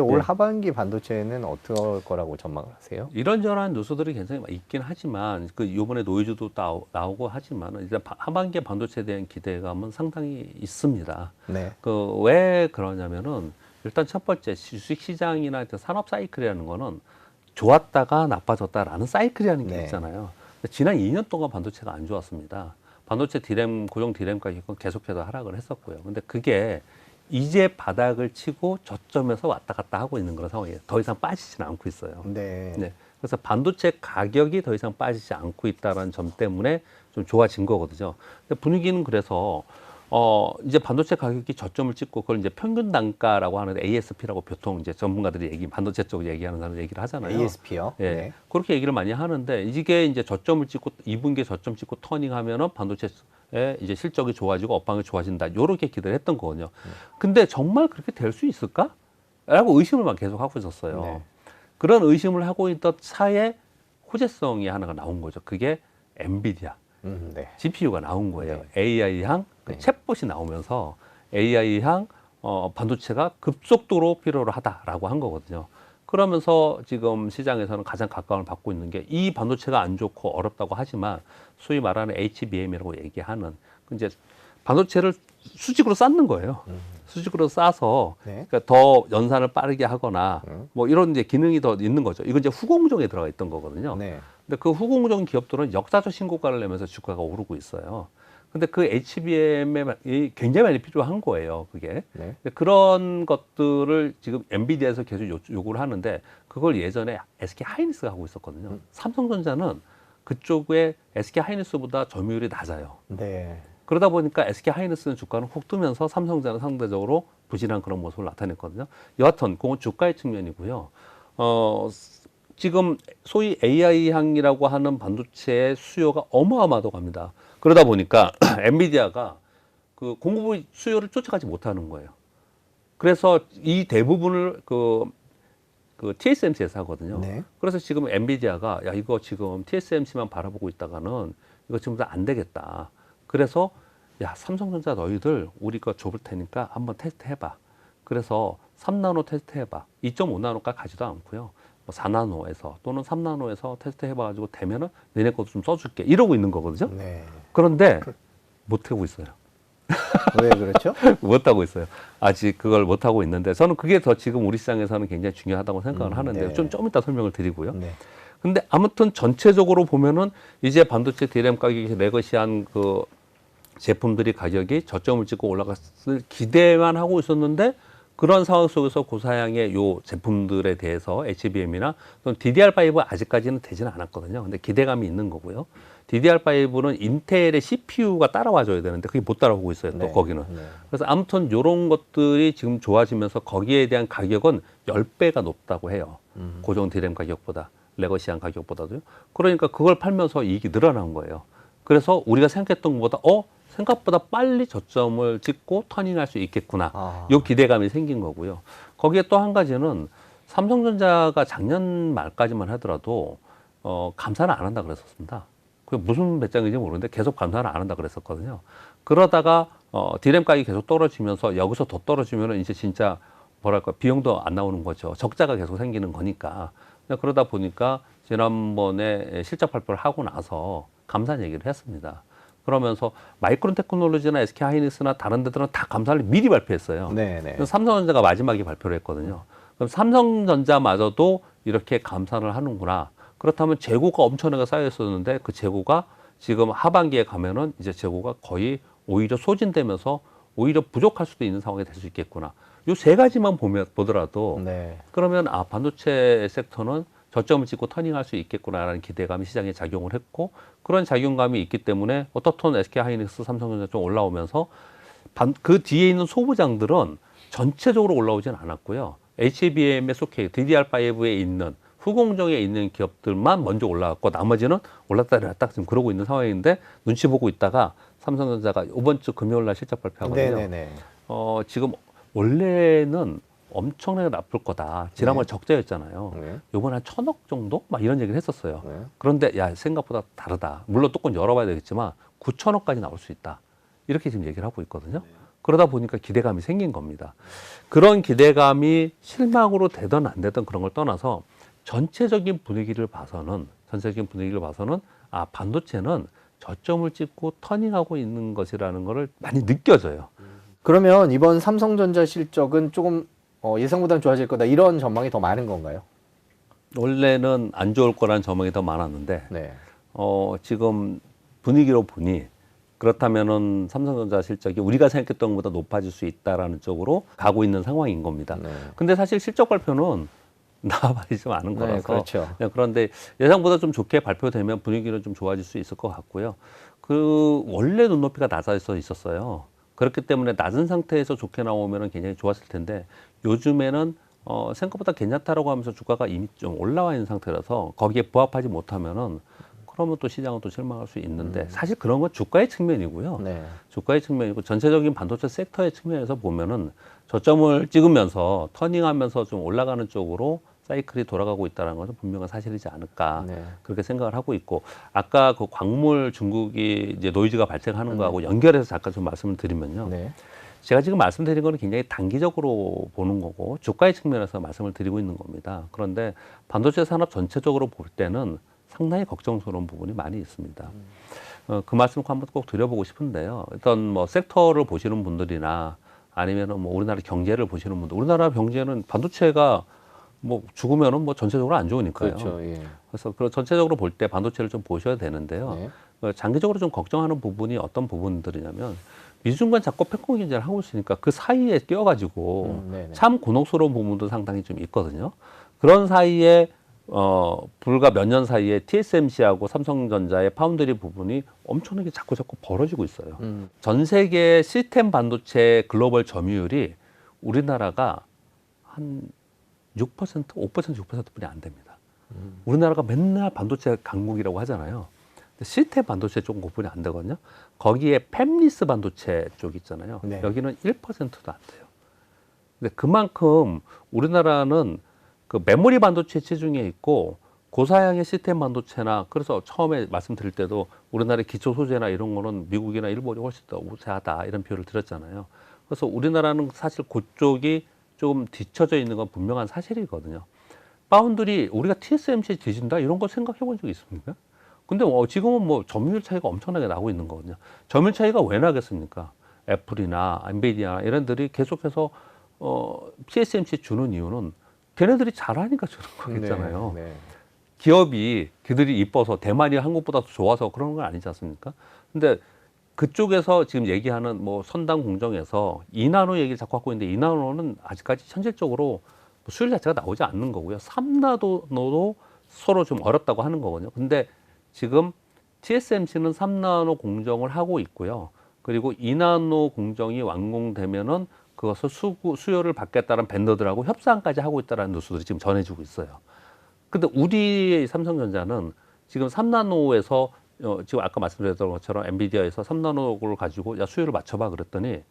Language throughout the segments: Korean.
올 네. 하반기 반도체는 어떨 거라고 전망을 하세요? 이런저런 요소들이 굉장히 있긴 하지만 그 요번에 노이즈도 나오고 하지만 일단 하반기 반도체에 대한 기대감은 상당히 있습니다. 네. 그 왜 그러냐면은 일단 첫 번째 주식 시장이나 산업 사이클이라는 거는 좋았다가 나빠졌다라는 사이클이라는 게 네. 있잖아요. 지난 2년 동안 반도체가 안 좋았습니다. 반도체 디램, 고정 디램 가격은 계속해서 하락을 했었고요. 근데 그게 이제 바닥을 치고 저점에서 왔다 갔다 하고 있는 그런 상황이에요. 더 이상 빠지지는 않고 있어요. 네. 네. 그래서 반도체 가격이 더 이상 빠지지 않고 있다는 점 때문에 좀 좋아진 거거든요. 근데 분위기는 그래서 이제 반도체 가격이 저점을 찍고 그걸 이제 평균 단가라고 하는 ASP라고 보통 이제 전문가들이 반도체 쪽 얘기하는 사람 얘기를 하잖아요. ASP요? 예. 네. 그렇게 얘기를 많이 하는데 이게 이제 저점을 찍고 2분기에 저점 찍고 터닝하면은 반도체의 이제 실적이 좋아지고 업황이 좋아진다. 요렇게 기대를 했던 거거든요. 근데 정말 그렇게 될 수 있을까? 라고 의심을 막 계속 하고 있었어요. 네. 그런 의심을 하고 있던 차에 호재성이 하나가 나온 거죠. 그게 엔비디아. 네. GPU가 나온 거예요. 네. AI향 네. 챗봇이 나오면서 AI향 반도체가 급속도로 필요로 하다라고 한 거거든요. 그러면서 지금 시장에서는 가장 각광을 받고 있는 게 이 반도체가 안 좋고 어렵다고 하지만 소위 말하는 HBM이라고 얘기하는 이제 반도체를 수직으로 쌓는 거예요. 수직으로 싸서 네. 그러니까 더 연산을 빠르게 하거나 뭐 이런 이제 기능이 더 있는 거죠. 이건 이제 후공정에 들어가 있던 거거든요. 네. 근데 그 후공정 기업들은 역사적 신고가를 내면서 주가가 오르고 있어요. 근데 그 HBM이 굉장히 많이 필요한 거예요, 그게. 네. 그런 것들을 지금 엔비디아에서 계속 요구를 하는데 그걸 예전에 SK 하이닉스가 하고 있었거든요. 삼성전자는 그쪽에 SK 하이닉스보다 점유율이 낮아요. 네. 그러다 보니까 SK 하이닉스는 주가는 훅 뜨면서 삼성전자는 상대적으로 부진한 그런 모습을 나타냈거든요. 여하튼 그건 주가의 측면이고요. 지금 소위 AI향이라고 하는 반도체의 수요가 어마어마하다고 합니다. 그러다 보니까 엔비디아가 그 공급 수요를 쫓아가지 못하는 거예요. 그래서 이 대부분을 그 TSMC에서 하거든요. 네. 그래서 지금 엔비디아가 야 이거 지금 TSMC만 바라보고 있다가는 이거 지금 안 되겠다. 그래서 야 삼성전자 너희들 우리 거 줘볼 테니까 한번 테스트 해봐. 그래서 3나노 테스트 해봐. 2.5나노까지 가지도 않고요. 뭐 4나노에서 또는 3나노에서 테스트 해봐가지고 되면은 너네 것도 좀 써줄게. 이러고 있는 거거든요. 네. 그런데 못 하고 있어요. 왜 그렇죠? 못 하고 있어요. 아직 그걸 못 하고 있는데 저는 그게 더 지금 우리 시장에서는 굉장히 중요하다고 생각을 하는데 네. 좀 이따 설명을 드리고요. 네. 근데 아무튼 전체적으로 보면은 이제 반도체 디램 가격이 레거시한 그 제품들이 가격이 저점을 찍고 올라갔을 기대만 하고 있었는데 그런 상황 속에서 고사양의 요 제품들에 대해서 HBM이나 또는 DDR5 아직까지는 되지는 않았거든요. 근데 기대감이 있는 거고요. DDR5는 인텔의 CPU가 따라와 줘야 되는데 그게 못 따라오고 있어요. 또 네. 거기는. 네. 그래서 아무튼 요런 것들이 지금 좋아지면서 거기에 대한 가격은 10배가 높다고 해요. 고정 디램 가격보다. 레거시한 가격보다도요. 그러니까 그걸 팔면서 이익이 늘어난 거예요. 그래서 우리가 생각했던 것보다 생각보다 빨리 저점을 찍고 터닝할 수 있겠구나. 요 기대감이 생긴 거고요. 거기에 또 한 가지는 삼성전자가 작년 말까지만 하더라도 감사는 안 한다 그랬었습니다. 그게 무슨 배짱인지 모르는데 계속 감사는 안 한다 그랬었거든요. 그러다가 디램 가격이 계속 떨어지면서 여기서 더 떨어지면은 이제 진짜 뭐랄까 비용도 안 나오는 거죠. 적자가 계속 생기는 거니까. 그러다 보니까 지난번에 실적 발표를 하고 나서 감사한 얘기를 했습니다. 그러면서 마이크론 테크놀로지나 SK 하이닉스나 다른 데들은 다 감사를 미리 발표했어요. 네. 네. 삼성전자가 마지막에 발표를 했거든요. 그럼 삼성전자마저도 이렇게 감사를 하는구나. 그렇다면 재고가 엄청나게 쌓여 있었는데 그 재고가 지금 하반기에 가면은 이제 재고가 거의 오히려 소진되면서 오히려 부족할 수도 있는 상황이 될 수 있겠구나. 요 세 가지만 보더라도 네. 그러면 반도체 섹터는 저점을 찍고 터닝할 수 있겠구나라는 기대감이 시장에 작용을 했고 그런 작용감이 있기 때문에 어떻든 SK 하이닉스, 삼성전자 좀 올라오면서 그 뒤에 있는 소부장들은 전체적으로 올라오진 않았고요. HBM에 속해 DDR5에 있는 후공정에 있는 기업들만 먼저 올라왔고 나머지는 올랐다 내렸다 지금 그러고 있는 상황인데 눈치 보고 있다가 삼성전자가 이번 주 금요일 날 실적 발표하거든요. 네네네. 지금 원래는 엄청나게 나쁠 거다. 지난번 네. 적자였잖아요. 네. 요번에 한 1,000억 정도? 막 이런 얘기를 했었어요. 네. 그런데 야 생각보다 다르다. 물론 뚜껑 열어봐야 되겠지만 9,000억까지 나올 수 있다. 이렇게 지금 얘기를 하고 있거든요. 그러다 보니까 기대감이 생긴 겁니다. 그런 기대감이 실망으로 되든 안 되든 그런 걸 떠나서 전체적인 분위기를 봐서는 아, 반도체는 저점을 찍고 터닝하고 있는 것이라는 거를 많이 느껴져요. 그러면 이번 삼성전자 실적은 조금 예상보다는 좋아질 거다 이런 전망이 더 많은 건가요? 원래는 안 좋을 거라는 전망이 더 많았는데 네. 지금 분위기로 보니 그렇다면은 삼성전자 실적이 우리가 생각했던 것보다 높아질 수 있다라는 쪽으로 가고 있는 상황인 겁니다. 네. 근데 사실 실적 발표는 나와버리지 않은 네, 거라서 그렇죠. 그런데 예상보다 좀 좋게 발표되면 분위기는 좀 좋아질 수 있을 것 같고요. 그 원래 눈높이가 낮아져 있었어요. 그렇기 때문에 낮은 상태에서 좋게 나오면은 굉장히 좋았을 텐데 요즘에는 생각보다 괜찮다라고 하면서 주가가 이미 좀 올라와 있는 상태라서 거기에 부합하지 못하면은 그러면 또 시장은 또 실망할 수 있는데 사실 그런 건 주가의 측면이고요. 네. 주가의 측면이고 전체적인 반도체 섹터의 측면에서 보면은 저점을 찍으면서 터닝하면서 좀 올라가는 쪽으로 사이클이 돌아가고 있다는 것은 분명한 사실이지 않을까 네. 그렇게 생각을 하고 있고 아까 그 광물 중국이 이제 노이즈가 발생하는 거하고 연결해서 잠깐 좀 말씀을 드리면요. 네. 제가 지금 말씀드린 거는 굉장히 단기적으로 보는 거고 주가의 측면에서 말씀을 드리고 있는 겁니다. 그런데 반도체 산업 전체적으로 볼 때는 상당히 걱정스러운 부분이 많이 있습니다. 그 말씀 한번 꼭 드려보고 싶은데요. 일단 뭐 섹터를 보시는 분들이나 아니면은 뭐 우리나라 경제를 보시는 분들, 우리나라 경제는 반도체가 뭐 죽으면은 뭐 전체적으로 안 좋으니까요. 그렇죠. 예. 그래서 그 전체적으로 볼 때 반도체를 좀 보셔야 되는데요. 네. 장기적으로 좀 걱정하는 부분이 어떤 부분들이냐면 미중간 자꾸 패권 경쟁을 하고 있으니까 그 사이에 끼어가지고 네네. 참 곤혹스러운 부분도 상당히 좀 있거든요. 그런 사이에 불과 몇 년 사이에 TSMC하고 삼성전자의 파운드리 부분이 엄청나게 자꾸 벌어지고 있어요. 전 세계 시스템 반도체 글로벌 점유율이 우리나라가 한 6%, 5%, 6%뿐이 안 됩니다. 우리나라가 맨날 반도체 강국이라고 하잖아요. 근데 시스템 반도체 쪽은 구분이 안 되거든요. 거기에 팹리스 반도체 쪽 있잖아요. 네. 여기는 1%도 안 돼요. 근데 그만큼 우리나라는 그 메모리 반도체 치중에 있고 고사양의 시스템 반도체나 그래서 처음에 말씀드릴 때도 우리나라의 기초 소재나 이런 거는 미국이나 일본이 훨씬 더 우세하다 이런 표현을 드렸잖아요. 그래서 우리나라는 사실 그쪽이 좀 뒤처져 있는 건 분명한 사실이거든요. 파운드리 우리가 TSMC 뒤진다 이런 거 생각해 본 적 있습니까? 근데 지금은 뭐 점유율 차이가 엄청나게 나고 있는 거거든요. 점유율 차이가 왜 나겠습니까? 애플이나 엔비디아 이런 들이 계속해서 TSMC 주는 이유는 걔네들이 잘하니까 주는 거겠잖아요. 네. 네. 기업이 그들이 이뻐서 대만이 한국보다 더 좋아서 그런 건 아니지 않습니까? 근데 그쪽에서 지금 얘기하는 뭐 선단 공정에서 2나노 얘기를 자꾸 하고 있는데 2나노는 아직까지 현실적으로 수율 자체가 나오지 않는 거고요. 3나노도 서로 좀 어렵다고 하는 거거든요. 근데 지금 TSMC는 3나노 공정을 하고 있고요. 그리고 2나노 공정이 완공되면은 그것을 수요를 받겠다는 벤더들하고 협상까지 하고 있다는 뉴스들이 지금 전해지고 있어요. 근데 우리 삼성전자는 지금 3나노에서 지금 아까 말씀드렸던 것처럼 엔비디아에서 3나노를 가지고 야 수요를 맞춰봐 그랬더니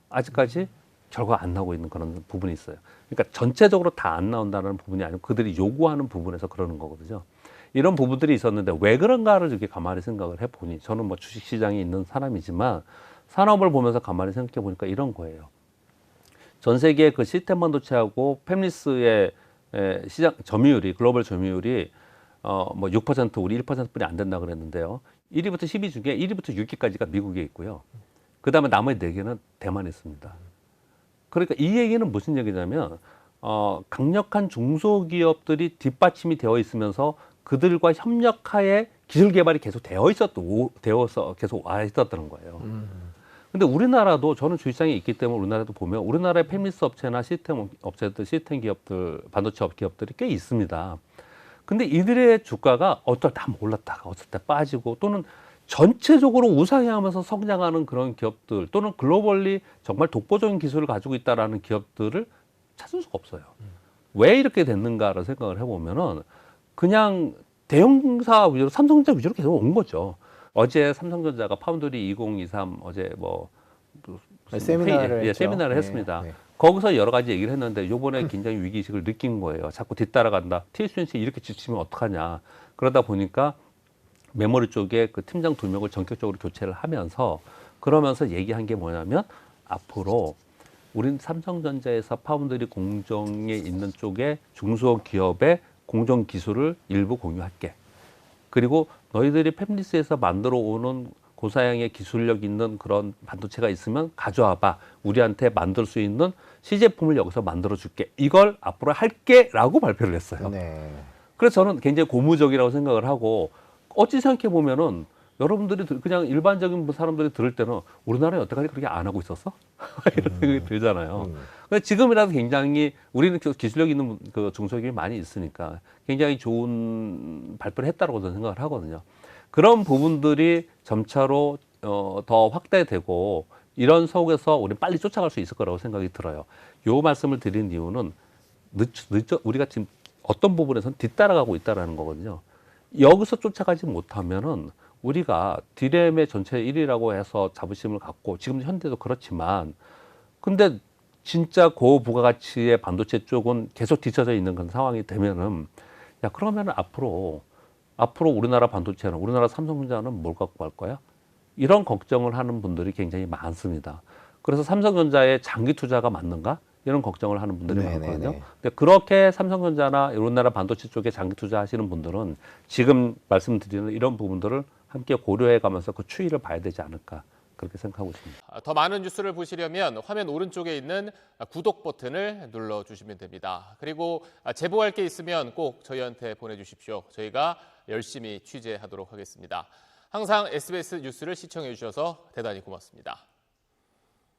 아직까지 결과가 안 나오고 있는 그런 부분이 있어요. 그러니까 전체적으로 다 안 나온다는 부분이 아니고 그들이 요구하는 부분에서 그러는 거거든요. 이런 부분들이 있었는데 왜 그런가를 이렇게 가만히 생각을 해보니 저는 뭐 주식시장에 있는 사람이지만 산업을 보면서 가만히 생각해 보니까 이런 거예요. 전 세계 그 시스템 반도체하고 팹리스의 시장 점유율이 글로벌 점유율이 뭐 6% 우리 1%뿐이 안 된다 그랬는데요. 1위부터 10위 중에 1위부터 6위까지가 미국에 있고요. 그다음에 나머지 4개는 대만에 있습니다. 그러니까 이 얘기는 무슨 얘기냐면 강력한 중소기업들이 뒷받침이 되어 있으면서 그들과 협력하에 기술 개발이 계속 되어서 계속 와 있었다는 거예요. 근데 우리나라도 저는 주식시장에 있기 때문에 우리나라도 보면 우리나라의 팹리스 업체나 시스템 업체들, 시스템 기업들, 반도체 기업들이 꽤 있습니다. 근데 이들의 주가가 어떨 때 한번 올랐다가 어떨 때 빠지고 또는 전체적으로 우상향하면서 성장하는 그런 기업들 또는 글로벌리 정말 독보적인 기술을 가지고 있다라는 기업들을 찾을 수가 없어요. 왜 이렇게 됐는가를 생각을 해보면은 그냥 대형사 위주로 삼성전자 위주로 계속 온 거죠. 어제 삼성전자가 파운드리 2023 어제 뭐 세미나를 했죠. 세미나를 네, 했습니다. 네. 거기서 여러 가지 얘기를 했는데 요번에 굉장히 위기의식을 느낀 거예요. 자꾸 뒤따라간다. TSMC 이렇게 지치면 어떡하냐. 그러다 보니까 메모리 쪽에 그 팀장 2명을 전격적으로 교체를 하면서 그러면서 얘기한 게 뭐냐면 앞으로 우린 삼성전자에서 파운드리 공정에 있는 쪽에 중소기업의 공정 기술을 일부 공유할게. 그리고 너희들이 팹리스에서 만들어 오는 고사양의 기술력 있는 그런 반도체가 있으면 가져와봐. 우리한테 만들 수 있는 시제품을 여기서 만들어 줄게. 이걸 앞으로 할게라고 발표를 했어요. 네. 그래서 저는 굉장히 고무적이라고 생각을 하고 어찌 생각해 보면은 여러분들이 그냥 일반적인 사람들이 들을 때는 우리나라에 여태까지 그렇게 안 하고 있었어? 이런 생각이 들잖아요. 근데 지금이라도 굉장히 우리는 기술력 있는 그 중소기업이 많이 있으니까 굉장히 좋은 발표를 했다고 저는 생각을 하거든요. 그런 부분들이 점차로 더 확대되고 이런 속에서 우리는 빨리 쫓아갈 수 있을 거라고 생각이 들어요. 요 말씀을 드린 이유는 우리가 지금 어떤 부분에서는 뒤따라가고 있다라는 거거든요. 여기서 쫓아가지 못하면은 우리가 디램의 전체 1위라고 해서 자부심을 갖고 지금 현대도 그렇지만 근데 진짜 고부가가치의 반도체 쪽은 계속 뒤쳐져 있는 그런 상황이 되면은 야 그러면은 앞으로 우리나라 반도체는 우리나라 삼성전자는 뭘 갖고 갈 거야? 이런 걱정을 하는 분들이 굉장히 많습니다. 그래서 삼성전자의 장기 투자가 맞는가? 이런 걱정을 하는 분들이 많거든요. 근데 그렇게 삼성전자나 우리나라 반도체 쪽에 장기 투자하시는 분들은 지금 말씀드리는 이런 부분들을 함께 고려해 가면서 그 추이를 봐야 되지 않을까 그렇게 생각하고 있습니다. 더 많은 뉴스를 보시려면 화면 오른쪽에 있는 구독 버튼을 눌러주시면 됩니다. 그리고 제보할 게 있으면 꼭 저희한테 보내주십시오. 저희가 열심히 취재하도록 하겠습니다. 항상 SBS 뉴스를 시청해 주셔서 대단히 고맙습니다.